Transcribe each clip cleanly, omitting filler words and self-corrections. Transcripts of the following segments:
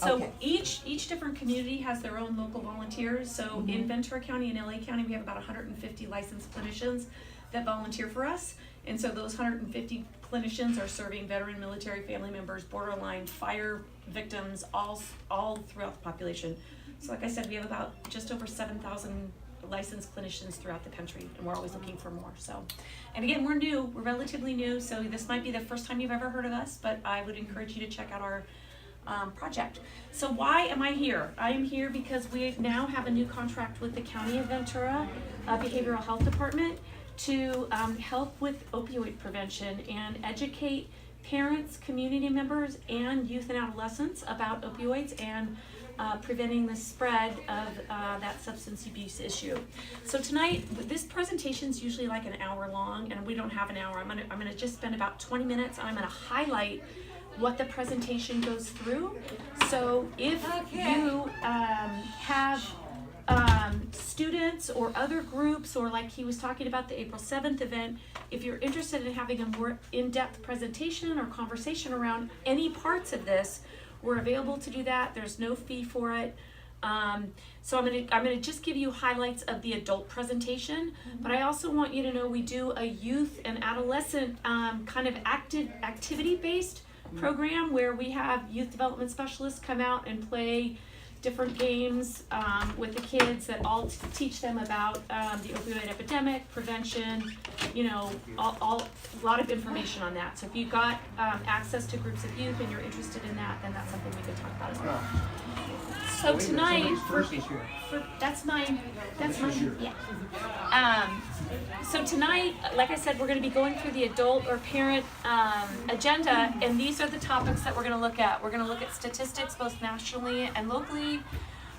So Okay. each different community has their own local volunteers. So in Ventura County and LA County, we have about 150 licensed clinicians that volunteer for us. And so those 150 clinicians are serving veteran military family members, borderline fire victims, all throughout the population. So like I said, we have about just over 7,000 licensed clinicians throughout the country, and we're always looking for more. So, and again, we're relatively new, so this might be the first time you've ever heard of us, but I would encourage you to check out our project. So why am I here? I am here because we now have a new contract with the County of Ventura Behavioral Health Department to help with opioid prevention and educate parents, community members, and youth and adolescents about opioids and preventing the spread of that substance abuse issue. So tonight, this presentation is usually like an hour long, and we don't have an hour. I'm gonna just spend about 20 minutes, and I'm gonna highlight what the presentation goes through. So if you have students or other groups, or like he was talking about the April 7th event, if you're interested in having a more in-depth presentation or conversation around any parts of this, we're available to do that. There's no fee for it. So I'm gonna just give you highlights of the adult presentation, but I also want you to know we do a youth and adolescent kind of activity-based program where we have youth development specialists come out and play different games with the kids that all teach them about the opioid epidemic, prevention, you know, a lot of information on that. So if you've got access to groups of youth and you're interested in that, then that's something we could talk about as well. So tonight, that's mine, yeah. So tonight, like I said, we're going to be going through the adult or parent agenda, and these are the topics that we're going to look at. We're going to look at statistics both nationally and locally.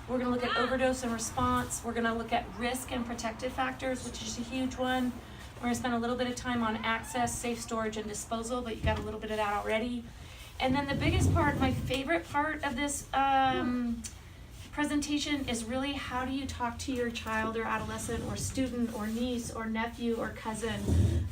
We're going to look at overdose and response. We're going to look at risk and protective factors, which is a huge one. We're going to spend a little bit of time on access, safe storage, and disposal, but you got a little bit of that already. And then the biggest part, my favorite part of this presentation is really how do you talk to your child or adolescent or student or niece or nephew or cousin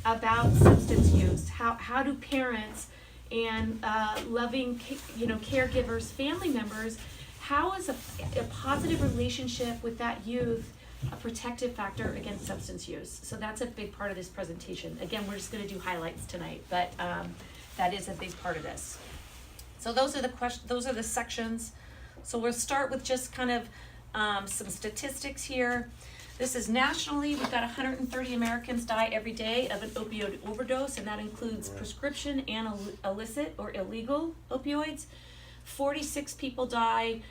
about substance use? How do parents and loving caregivers, family members, how is a positive relationship with that youth a protective factor against substance use? So that's a big part of this presentation. Again, we're just going to do highlights tonight, but that is a big part of this. So those are the sections. So we'll start with just kind of some statistics here. This is nationally. We've got 130 Americans die every day of an opioid overdose, and that includes prescription and illicit or illegal opioids. 46 people die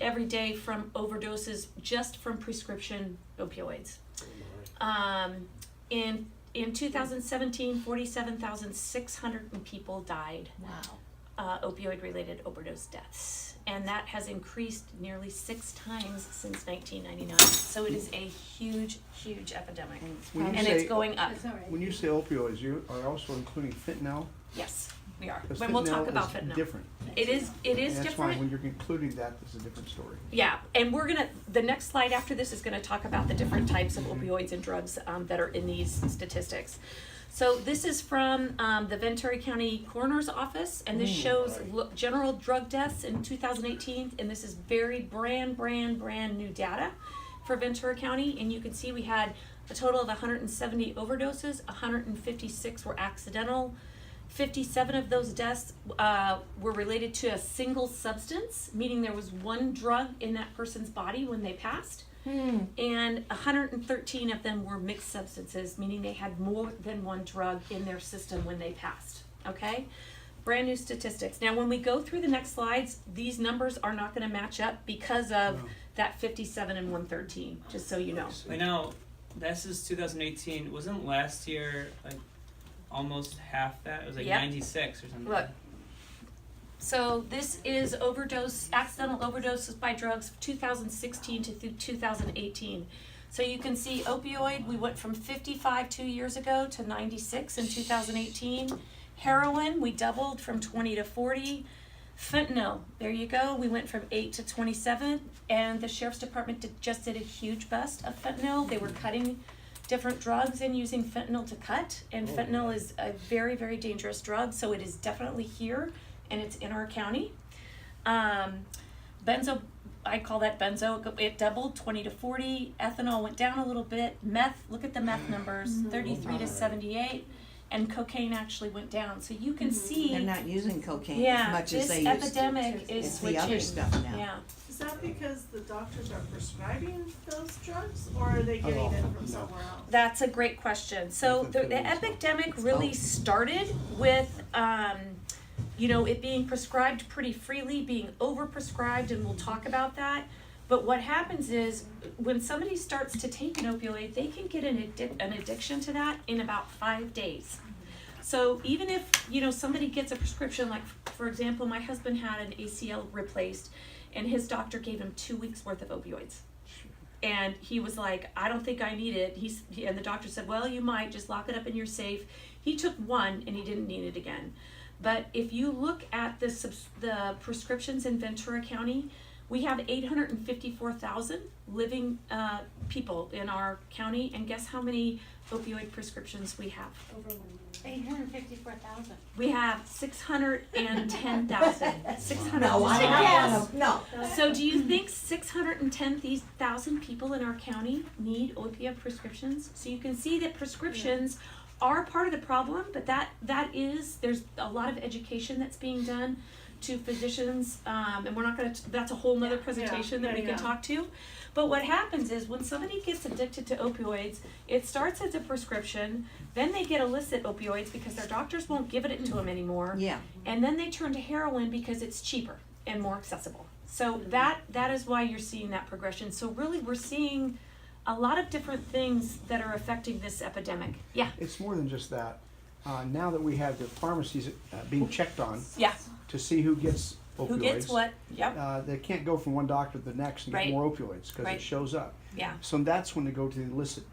every day from overdoses just from prescription opioids. In 2017, 47,600 people died. Wow. Opioid-related overdose deaths. And that has increased nearly 6 times since 1999. So it is a huge, huge epidemic. And it's going up. When you say opioids, you are also including fentanyl? Yes, we are. Because But we'll talk fentanyl about is fentanyl. different. It is And that's different. why when you're including that, it's a different story. Yeah, and the next slide after this is gonna talk about the different types of opioids and drugs that are in these statistics. So this is from the Ventura County Coroner's Office, and this shows general drug deaths in 2018, and this is very brand new data for Ventura County, and you can see we had a total of 170 overdoses, 156 were accidental, 57 of those deaths were related to a single substance, meaning there was one drug in that person's body when they passed. And 113 of them were mixed substances, meaning they had more than one drug in their system when they passed, okay? Brand new statistics. Now, when we go through the next slides, these numbers are not gonna match up because of that 57 and 113, just so you know. I know, this is 2018, wasn't last year like almost half that? It was like 96 or something. Look. So this is accidental overdoses by drugs 2016 to 2018. So you can see opioid, we went from 55 2 years ago to 96 in 2018. Heroin, we doubled from 20 to 40. Fentanyl, there you go, we went from 8 to 27. And the Sheriff's Department just did a huge bust of fentanyl. They were cutting different drugs and using fentanyl to cut. And fentanyl is a very, very dangerous drug, so it is definitely here. And it's in our county. Benzo, I call that benzo, it doubled 20 to 40, ethanol went down a little bit, meth, look at the meth numbers, 33 to 78, and cocaine actually went down, so you can see. They're not using cocaine Yeah, as much as they this used to. epidemic is It's switching. the other stuff now. Yeah, Is that because the doctors are prescribing those drugs, or are they getting it from somewhere else? that's a great question. So the epidemic really started with, it being prescribed pretty freely, being overprescribed, and we'll talk about that. But what happens is, when somebody starts to take an opioid, they can get an addiction to that in about 5 days. So even if, somebody gets a prescription, like, for example, my husband had an ACL replaced, and his doctor gave him 2 weeks worth of opioids. And he was like, I don't think I need it. And the doctor said, well, you might, just lock it up in your safe. He took one and he didn't need it again. But if you look at the prescriptions in Ventura County, we have 854,000 living people in our county, and guess how many opioid prescriptions we have? 854,000. We have 610,000. 600. No, I don't know. So do you think 610,000 people in our county need opioid prescriptions? So you can see that prescriptions are part of the problem, but there's a lot of education that's being done to physicians, and we're not going to, that's a whole nother presentation that we can talk to. But what happens is, when somebody gets addicted to opioids, it starts as a prescription, then they get illicit opioids because their doctors won't give it to them anymore. Yeah. And then they turn to heroin because it's cheaper and more accessible. So that is why you're seeing that progression. So really, we're seeing a lot of different things that are affecting this epidemic. Yeah. It's more than just that. Now that we have the pharmacies being checked on Yeah. to see who gets opioids. Who gets what? Yep. They can't go from one doctor to the next and get Right. more opioids because Right. it shows up. Yeah. So that's when they go to the illicit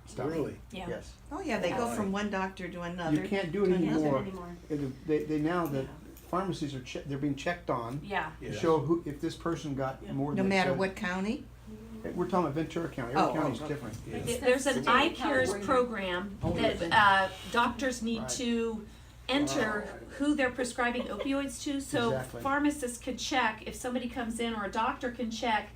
stuff. Really? Yeah. Yes. Oh, yeah, they go from one doctor to another. You can't do it to another. anymore. They now, the pharmacies they're being checked on Yeah. to Yeah. show if this person got more No than they matter said. what county? We're talking about Ventura County. Every Oh, county's oh, different. Yeah. There's an eye cares program Oh, that doctors need Right. to enter who they're prescribing opioids to. So Exactly. pharmacists could check if somebody comes in, or a doctor can check,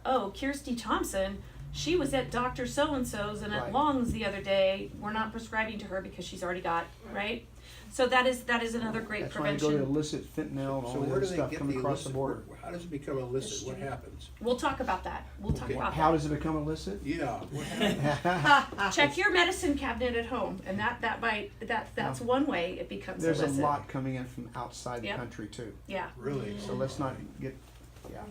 oh, Kirsti Thompson, she was at Dr. So-and-so's and at Right. Long's the other day. We're not prescribing to her because she's already got, right? So that is another great That's why they go to prevention. illicit fentanyl and all So that where do they stuff get coming the across the illicit? border. How does it become illicit? What happens? We'll talk about that. We'll talk Okay. about How that. does it become illicit? Yeah, what happens? Check your medicine cabinet at home, and that's one way it becomes There's illicit. a lot coming in from outside the Yep. country too. Yeah. Really? So let's not get, yeah.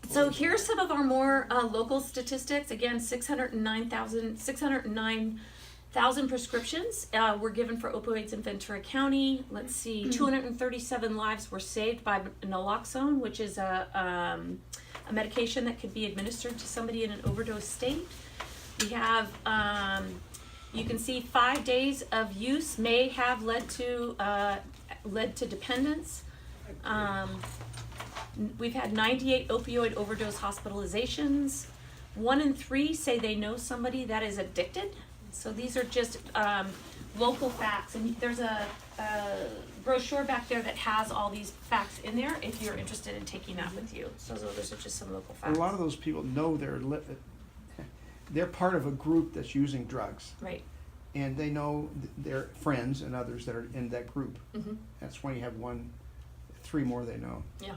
So here's some of our more local statistics. Again, 609,000 prescriptions were given for opioids in Ventura County. Let's see, 237 lives were saved by naloxone, which is a medication that could be administered to somebody in an overdose state. We have, you can see 5 days of use may have led to dependence. We've had 98 opioid overdose hospitalizations. 1 in 3 say they know somebody that is addicted. So these are just local facts, and there's a brochure back there that has all these facts in there if you're interested in taking that with you. So those are just some local A facts. lot of those people know they're part of a group that's using drugs, Right. and they know their friends and others that are in that group. Mm-hmm. That's why you have 3 more they know. Yeah.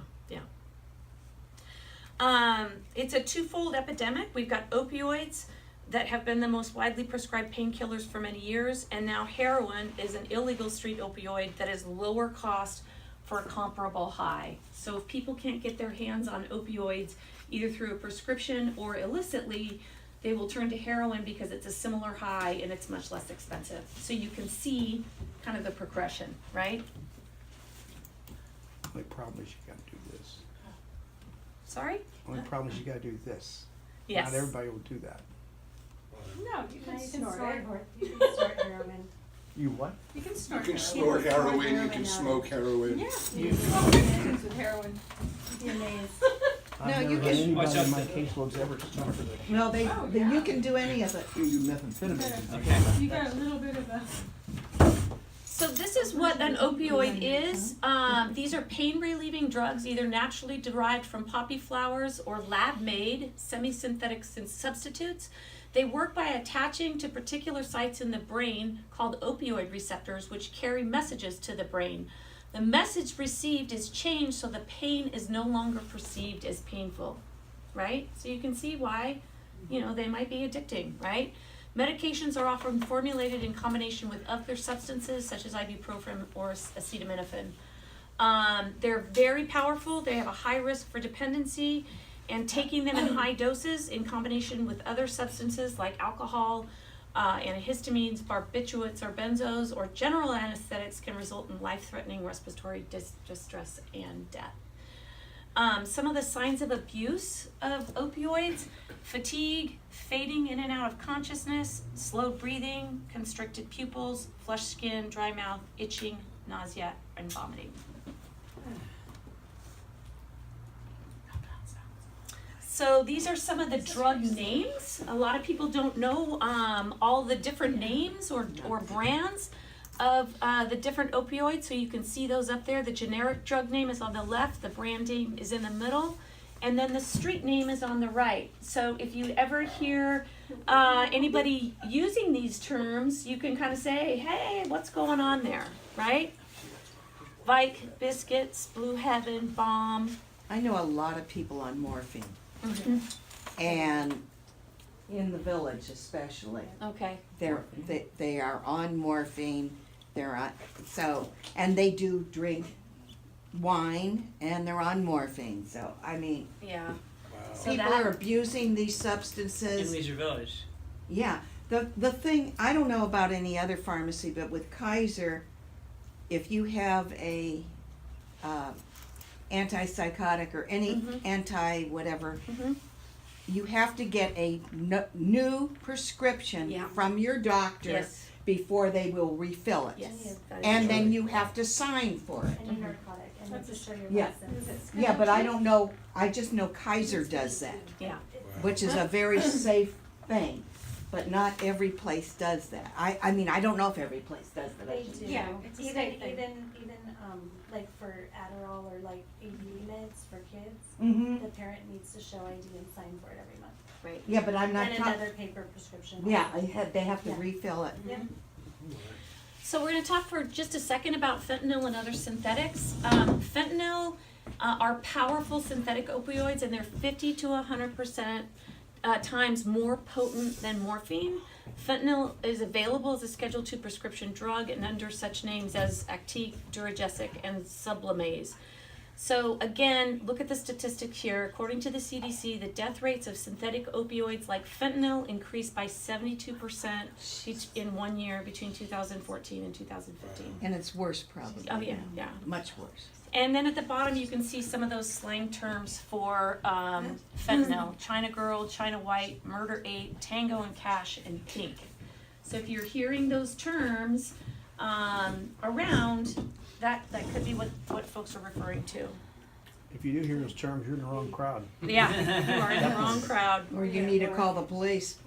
It's a twofold epidemic. We've got opioids that have been the most widely prescribed painkillers for many years, and now heroin is an illegal street opioid that is lower cost for a comparable high. So if people can't get their hands on opioids either through a prescription or illicitly, they will turn to heroin because it's a similar high and it's much less expensive. So you can see kind of the progression, right? Only problem is you gotta do this. Sorry? Only problem is you gotta do this. Yes. Not everybody will do that. No, you can snort it. You can snort heroin. You what? You can You snort can heroin. snort heroin, you can smoke heroin. Yeah. You can smoke things with heroin. You'd be amazed. I've No, never you had can- anybody Watch out. in my caseloads ever snort it. No, Oh, yeah. you can do any of it. You do methamphetamine. Okay. You got a little bit of a. So this is what an opioid is. These are pain relieving drugs, either naturally derived from poppy flowers or lab made semi-synthetic substitutes. They work by attaching to particular sites in the brain called opioid receptors, which carry messages to the brain. The message received is changed so the pain is no longer perceived as painful, right? So you can see why, they might be addicting, right? Medications are often formulated in combination with other substances such as ibuprofen or acetaminophen. They're very powerful. They have a high risk for dependency, and taking them in high doses in combination with other substances like alcohol, antihistamines, barbiturates or benzos, or general anesthetics can result in life-threatening respiratory distress and death. Some of the signs of abuse of opioids: fatigue, fading in and out of consciousness, slowed breathing, constricted pupils, flushed skin, dry mouth, itching, nausea, and vomiting. So these are some of the drug names. A lot of people don't know all the different names or brands of the different opioids, so you can see those up there. The generic drug name is on the left, the brand name is in the middle, and then the street name is on the right. So if you ever hear anybody using these terms, you can kind of say, hey, what's going on there, right? Vike, Biscuits, Blue Heaven, Bomb. I know a lot of people on morphine, Mm-hmm. and in the village especially. Okay. They are on morphine, and they do drink wine, and they're on morphine, so, I mean, Yeah. Wow. So people that- are abusing these In substances. Leisure Village. Yeah, the thing, I don't know about any other pharmacy, but with Kaiser, if you have a antipsychotic or any anti-whatever, Mhm. you have to get a new prescription Yeah. from your doctor Yes. before they will refill it. Yes. that is And true. then you have to sign for it. Any narcotic, and you have to show your Yeah. license. Yeah, but I don't know, I just know Kaiser does that, Yeah. which is a very safe thing, but not every place does that. I mean, I don't know if every place does that. I They just- do. Yeah, it's a Even state thing. like for Adderall or like ADD meds for kids, Mhm. the parent needs to show ID and sign for it every month. Right. Yeah, but I'm not And talking, another paper prescription. yeah, they have to Yeah. refill it. Yeah. So we're going to talk for just a second about fentanyl and other synthetics. Fentanyl are powerful synthetic opioids, and they're 50 to 100% times more potent than morphine. Fentanyl is available as a Schedule II prescription drug and under such names as Actique, Duragesic, and Sublimase. So again, look at the statistics here. According to the CDC, the death rates of synthetic opioids like fentanyl increased by 72% in 1 year between 2014 and 2015. And it's worse probably. Oh yeah, yeah. Much worse. And then at the bottom, you can see some of those slang terms for fentanyl: China Girl, China White, Murder 8, Tango and Cash, and Pink. So if you're hearing those terms around, that could be what folks are referring to. If you do hear those terms, you're in the wrong crowd. Yeah, you are in the wrong crowd. Or you need to call the police.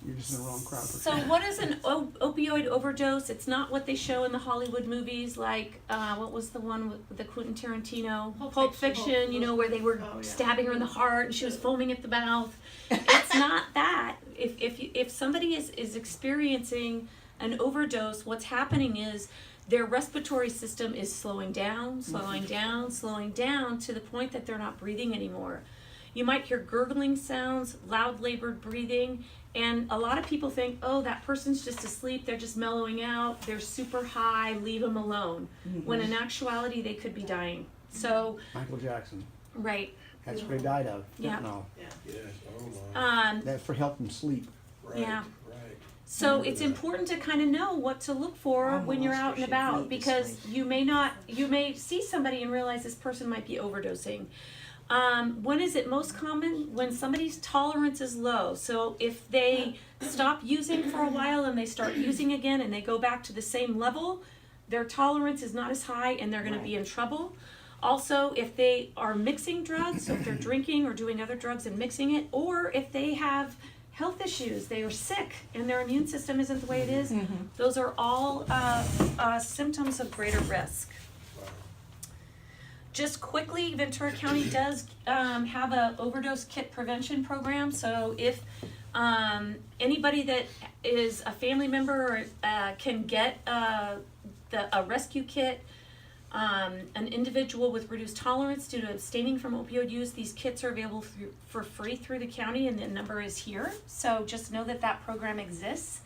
You're just in the wrong crowd. So what is an opioid overdose? It's not what they show in the Hollywood movies, like what was the one with the Quentin Tarantino, Pulp Fiction, you know, where they were stabbing her in the heart and she was foaming at the mouth. It's not that. If somebody is experiencing an overdose, what's happening is their respiratory system is slowing down to the point that they're not breathing anymore. You might hear gurgling sounds, loud labored breathing, and a lot of people think, oh, that person's just asleep, they're just mellowing out, they're super high, leave them alone. When in actuality, they could be dying. So, Michael Jackson. right. That's what he died of. Yeah. Fentanyl. Yes, oh my, That's for helping sleep. right, yeah. right. So it's important to kind of know what to look for when you're out and about, because you may see somebody and realize this person might be overdosing. When is it most common? When somebody's tolerance is low. So if they stop using for a while and they start using again and they go back to the same level, their tolerance is not as high and they're going to be in trouble. Also, if they are mixing drugs, so if they're drinking or doing other drugs and mixing it, or if they have health issues, they are sick and their immune system isn't the way it is. Mhm. Those are all symptoms of greater risk. Just quickly, Ventura County does have a overdose kit prevention program. So if anybody that is a family member can get a rescue kit, an individual with reduced tolerance due to abstaining from opioid use, these kits are available for free through the county, and the number is here. So just know that that program exists.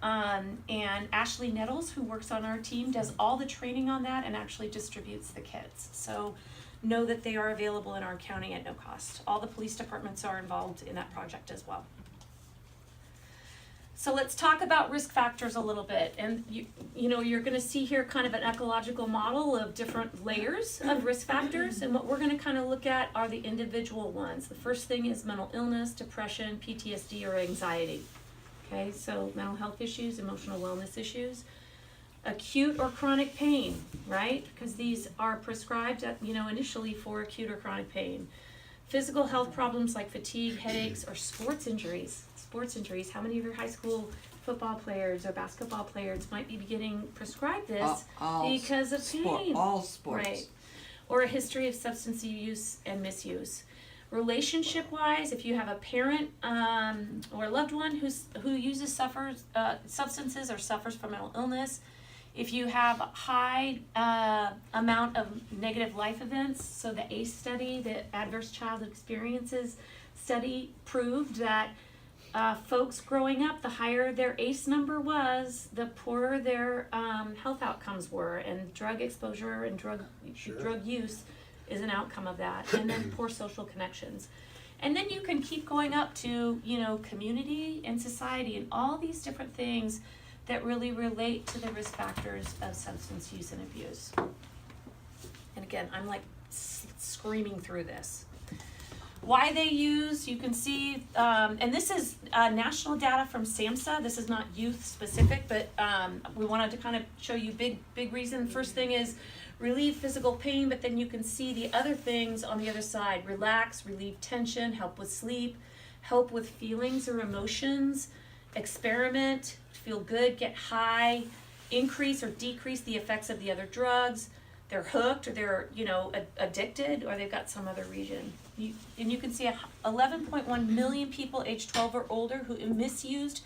And Ashley Nettles, who works on our team, does all the training on that and actually distributes the kits. So know that they are available in our county at no cost. All the police departments are involved in that project as well. So let's talk about risk factors a little bit. And you know, you're gonna see here kind of an ecological model of different layers of risk factors. And what we're gonna kind of look at are the individual ones. The first thing is mental illness, depression, PTSD, or anxiety. Okay, so mental health issues, emotional wellness issues, acute or chronic pain, right? Because these are prescribed, initially for acute or chronic pain. Physical health problems like fatigue, headaches, or sports injuries. How many of your high school football players or basketball players might be getting prescribed this because of pain? All sports. Right. Or a history of substance use and misuse. Relationship-wise, if you have a parent or a loved one who uses substances or suffers from mental illness, if you have a high amount of negative life events, so the ACE study, the Adverse Child Experiences study, proved that folks growing up, the higher their ACE number was, the poorer their health outcomes were, and drug exposure and drug use is an outcome of that. And then poor social connections. And then you can keep going up to, community and society and all these different things that really relate to the risk factors of substance use and abuse. And again, I'm like screaming through this. Why they use, you can see, and this is national data from SAMHSA. This is not youth specific, but we wanted to kind of show you big reason. First thing is relieve physical pain, but then you can see the other things on the other side. Relax, relieve tension, help with sleep, help with feelings or emotions, experiment, feel good, get high, increase or decrease the effects of the other drugs. They're hooked, or they're, addicted, or they've got some other reason. And you can see 11.1 million people aged 12 or older who misused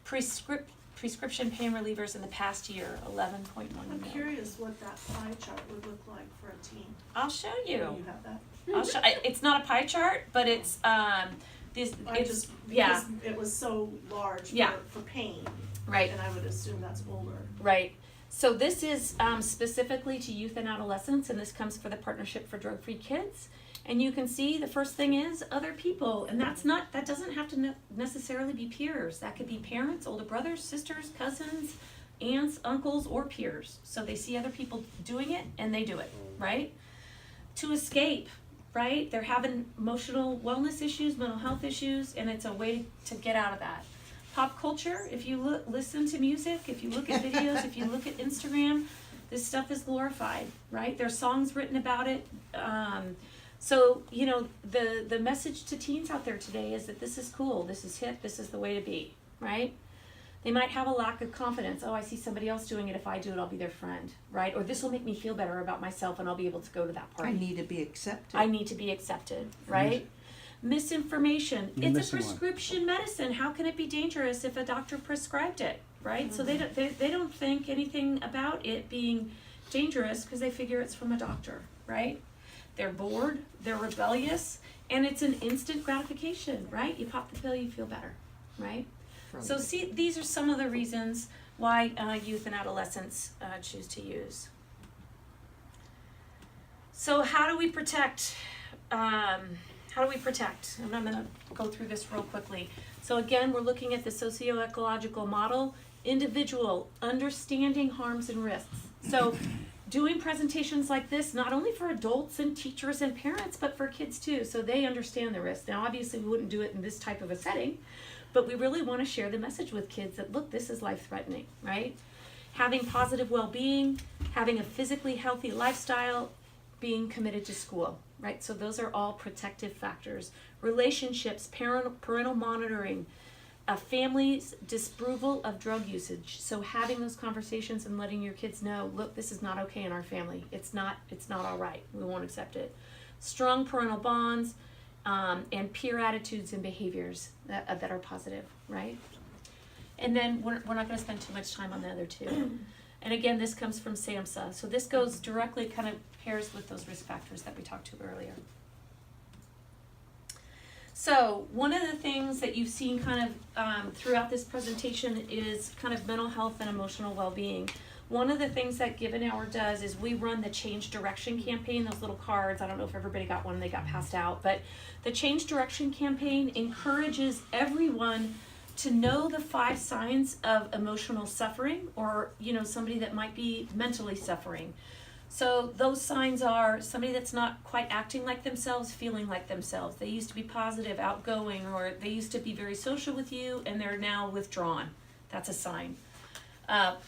prescription pain relievers in the past year. 11.1 I'm million. curious what that pie chart would look like for a teen. I'll show Do you. you have that? I'll show. It's not a pie chart, but it's this. It's Because it was so large Yeah. for pain, right. and I would assume that's older. Right. So this is specifically to youth and adolescents, and this comes for the Partnership for Drug-Free Kids. And you can see the first thing is other people, and that doesn't have to necessarily be peers. That could be parents, older brothers, sisters, cousins, aunts, uncles, or peers. So they see other people doing it, and they do it, right? To escape, right? They're having emotional wellness issues, mental health issues, and it's a way to get out of that. Pop culture, if you listen to music, if you look at videos, if you look at Instagram, this stuff is glorified, right? There's songs written about it. So, the message to teens out there today is that this is cool, this is hip, this is the way to be, right? They might have a lack of confidence. Oh, I see somebody else doing it. If I do it, I'll be their friend, right? Or this will make me feel better about myself and I'll be able to go to that party. I need to be accepted. I need to be accepted, right? Misinformation. You're It's a missing one. prescription medicine. How can it be dangerous if a doctor prescribed it, right? So they don't think anything about it being dangerous because they figure it's from a doctor, right? They're bored, they're rebellious, and it's an instant gratification, right? You pop the pill, you feel better, right? So see, these are some of the reasons why youth and adolescents choose to use. So how do we protect? And I'm going to go through this real quickly. So again, we're looking at the socio-ecological model, individual, understanding harms and risks. So doing presentations like this, not only for adults and teachers and parents, but for kids too, so they understand the risks. Now, obviously, we wouldn't do it in this type of a setting, but we really want to share the message with kids that, look, this is life-threatening, right? Having positive well-being, having a physically healthy lifestyle, being committed to school, right? So those are all protective factors. Relationships, parental monitoring, a family's disapproval of drug usage. So having those conversations and letting your kids know, look, this is not okay in our family. It's not all right. We won't accept it. Strong parental bonds, and peer attitudes and behaviors that are positive, right? And then we're not going to spend too much time on the other two. And again, this comes from SAMHSA. So this goes directly, kind of pairs with those risk factors that we talked to earlier. So one of the things that you've seen kind of throughout this presentation is kind of mental health and emotional well-being. One of the things that Give an Hour does is we run the Change Direction campaign, those little cards. I don't know if everybody got one, they got passed out, but the Change Direction campaign encourages everyone to know the 5 signs of emotional suffering, or, you know, somebody that might be mentally suffering. So those signs are somebody that's not quite acting like themselves, feeling like themselves. They used to be positive, outgoing, or they used to be very social with you and they're now withdrawn. That's a sign.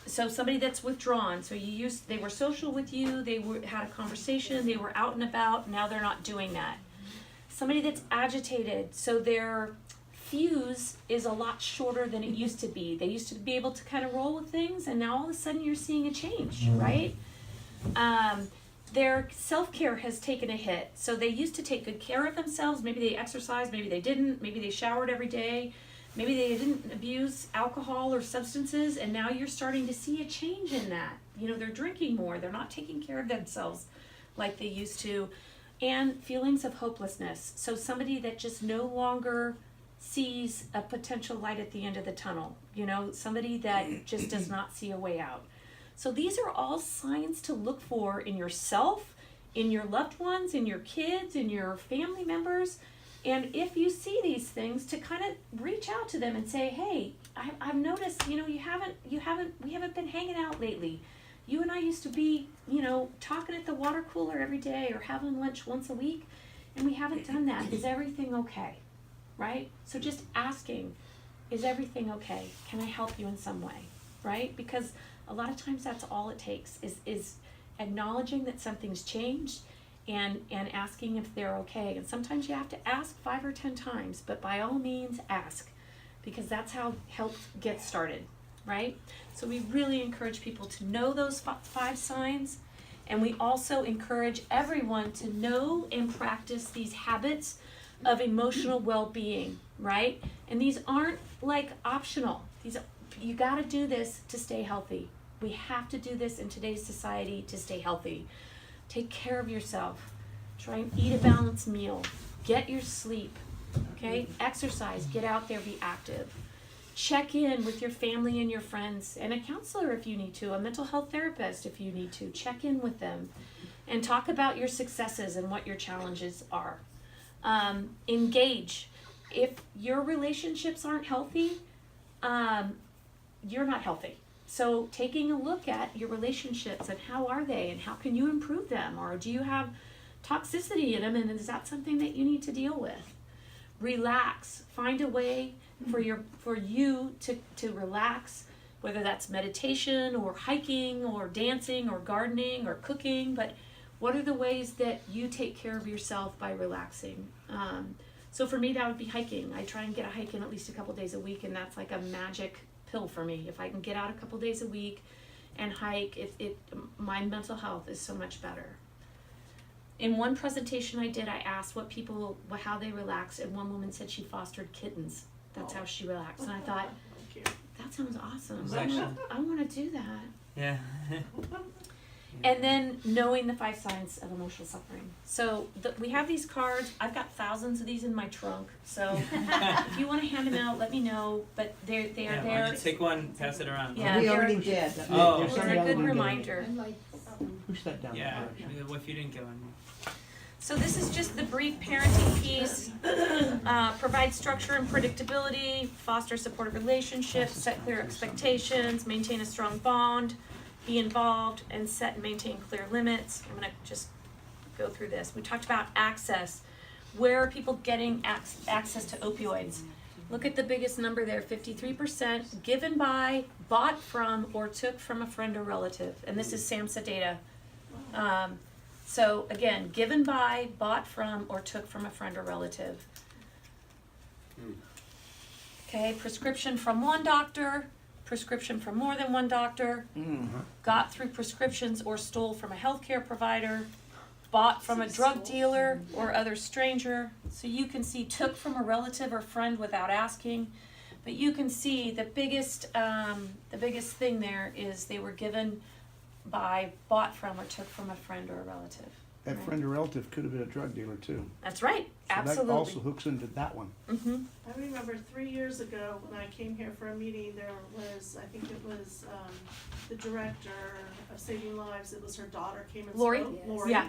So somebody that's withdrawn, so they were social with you, had a conversation, they were out and about, now they're not doing that. Somebody that's agitated, so their fuse is a lot shorter than it used to be. They used to be able to kind of roll with things, and now all of a sudden you're seeing a change, right? Their self-care has taken a hit. So they used to take good care of themselves. Maybe they exercised, maybe they didn't, maybe they showered every day, maybe they didn't abuse alcohol or substances, and now you're starting to see a change in that. You know, they're drinking more, they're not taking care of themselves like they used to. And feelings of hopelessness. So somebody that just no longer sees a potential light at the end of the tunnel. You know, somebody that just does not see a way out. So these are all signs to look for in yourself, in your loved ones, in your kids, in your family members. And if you see these things, to kind of reach out to them and say, hey, I've noticed, you know, we haven't been hanging out lately. You and I used to be, you know, talking at the water cooler every day or having lunch once a week, and we haven't done that. Is everything okay? Right? So just asking, is everything okay? Can I help you in some way? Right? Because a lot of times that's all it takes is acknowledging that something's changed and asking if they're okay. And sometimes you have to ask 5 or 10 times, but by all means ask, because that's how help gets started, right? So we really encourage people to know those 5 signs, and we also encourage everyone to know and practice these habits of emotional well-being, right? And these aren't like optional. You got to do this to stay healthy. We have to do this in today's society to stay healthy. Take care of yourself. Try and eat a balanced meal. Get your sleep. Okay? Exercise. Get out there. Be active. Check in with your family and your friends, and a counselor if you need to, a mental health therapist if you need to. Check in with them and talk about your successes and what your challenges are. Engage. If your relationships aren't healthy, you're not healthy. So taking a look at your relationships and how are they and how can you improve them, or do you have toxicity in them, and is that something that you need to deal with? Relax. Find a way for you to relax, whether that's meditation or hiking or dancing or gardening or cooking, but what are the ways that you take care of yourself by relaxing? So for me, that would be hiking. I try and get a hike in at least a couple days a week, and that's like a magic pill for me. If I can get out a couple days a week and hike, my mental health is so much better. In one presentation I did, I asked how they relax, and one woman said she fostered kittens. That's how she relaxed. And I thought, that sounds awesome. I want to do that. Yeah. And then knowing the 5 signs of emotional suffering. So we have these cards. I've got thousands of these in my trunk. So if you want to hand them out, let me know. But they are Why there. don't you take one, pass it around. Yeah, We they're- already did. Oh. There's They're some a down good one reminder. Push that down. Yeah, that direction. if you didn't get one. So this is just the brief parenting piece. Provide structure and predictability, foster supportive relationships, set clear expectations, maintain a strong bond, be involved, and set and maintain clear limits. I'm going to just go through this. We talked about access. Where are people getting access to opioids? Look at the biggest number there, 53% given by, bought from, or took from a friend or relative. And this is SAMHSA data. So again, given by, bought from, or took from a friend or relative. Okay, prescription from one doctor, prescription from more than one doctor, got through prescriptions or stole from a healthcare provider, bought from a drug dealer or other stranger. So you can see took from a relative or friend without asking. But you can see the biggest thing there is they were given by, bought from, or took from a friend or a relative. That Right. friend or relative could have been a drug dealer too. That's right, So absolutely. that also hooks into that one. Mm-hmm. I remember 3 years ago when I came here for a meeting, there was, I think it was, the director of Saving Lives, it was her daughter came and Lori? spoke. Yes. Lori. Yeah.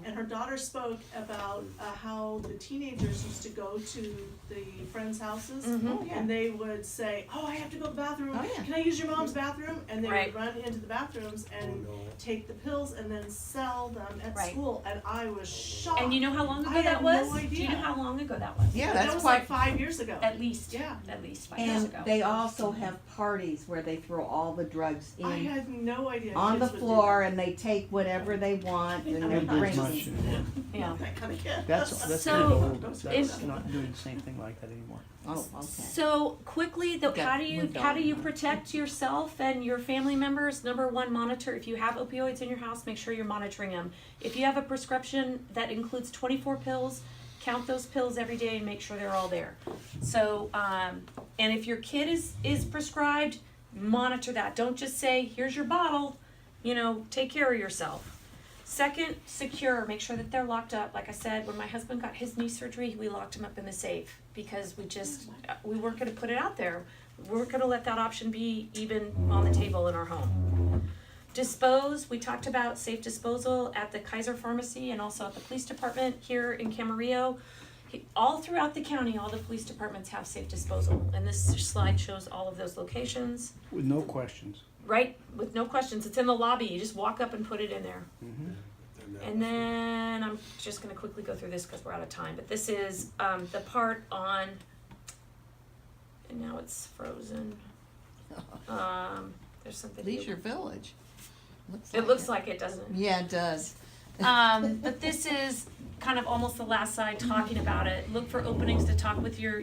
And her daughter spoke about how the teenagers used to go to the friends' houses. Mhm. And they would say, oh, I have to go to the bathroom. Oh, yeah. Can I use your mom's bathroom? And they Right. would run into the bathrooms and Oh, no. take the pills and then sell them at Right. school. And I was shocked. And you know how long ago I that had was? no Do you idea. know how long ago that was? Yeah, that that's was quite. like 5 years ago. At least. Yeah. At least 5 years And ago. they also have parties where they throw all the drugs I in had no idea. on the kids would do floor, and they take whatever they want, and I they're mean, Not as drinking. much anymore. Yeah. that kind of kid. That's So, kind of old. Don't That's if- not doing the same thing like that anymore. Oh, okay. So quickly, though, Okay, how do you moved on. protect yourself and your family members? Number one, monitor. If you have opioids in your house, make sure you're monitoring them. If you have a prescription that includes 24 pills, count those pills every day and make sure they're all there. So, and if your kid is prescribed, monitor that. Don't just say, "Here's your bottle," take care of yourself. Second, secure. Make sure that they're locked up. Like I said, when my husband got his knee surgery, we locked him up in the safe because we weren't going to put it out there. We weren't going to let that option be even on the table in our home. Dispose. We talked about safe disposal at the Kaiser Pharmacy and also at the police department here in Camarillo. All throughout the county, all the police departments have safe disposal, and this slide shows all of those locations. With no questions. Right, with no questions. It's in the lobby. You just walk up and put it in there. And then I'm just going to quickly go through this because we're out of time. But this is the part on, and now it's frozen. There's something. Leisure Village. It looks like it, doesn't it? Yeah, it does. But this is kind of almost the last side talking about it. Look for openings to talk with your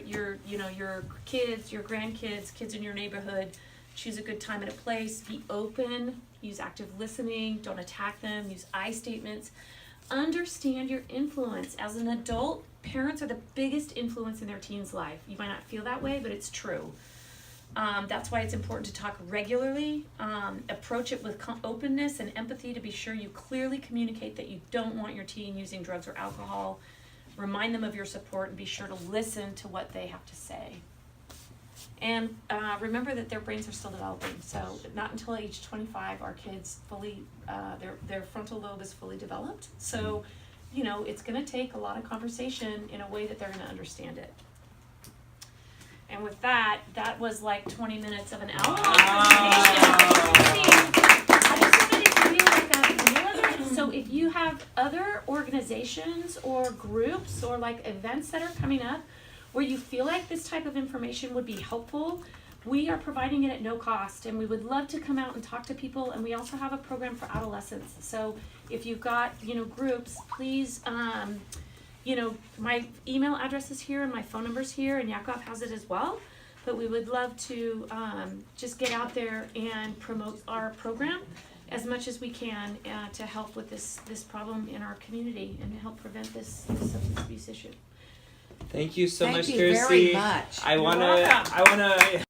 kids, your grandkids, kids in your neighborhood. Choose a good time and a place. Be open. Use active listening. Don't attack them. Use I statements. Understand your influence. As an adult, parents are the biggest influence in their teen's life. You might not feel that way, but it's true. That's why it's important to talk regularly. Approach it with openness and empathy to be sure you clearly communicate that you don't want your teen using drugs or alcohol. Remind them of your support and be sure to listen to what they have to say. And remember that their brains are still developing. So not until age 25 are kids fully, their frontal lobe is fully developed. So, it's going to take a lot of conversation in a way that they're going to understand it. And with that was like 20 minutes of an hour long presentation. I just wanted to give you like a little. So if you have other organizations or groups or like events that are coming up where you feel like this type of information would be helpful, we are providing it at no cost, and we would love to come out and talk to people. And we also have a program for adolescents. So if you've got groups, please. My email address is here and my phone number's here, and Yakov has it as well. But we would love to just get out there and promote our program as much as we can to help with this problem in our community and to help prevent this substance abuse issue. Thank you so much, Thank you Kirsti. very much. I You're wanna welcome.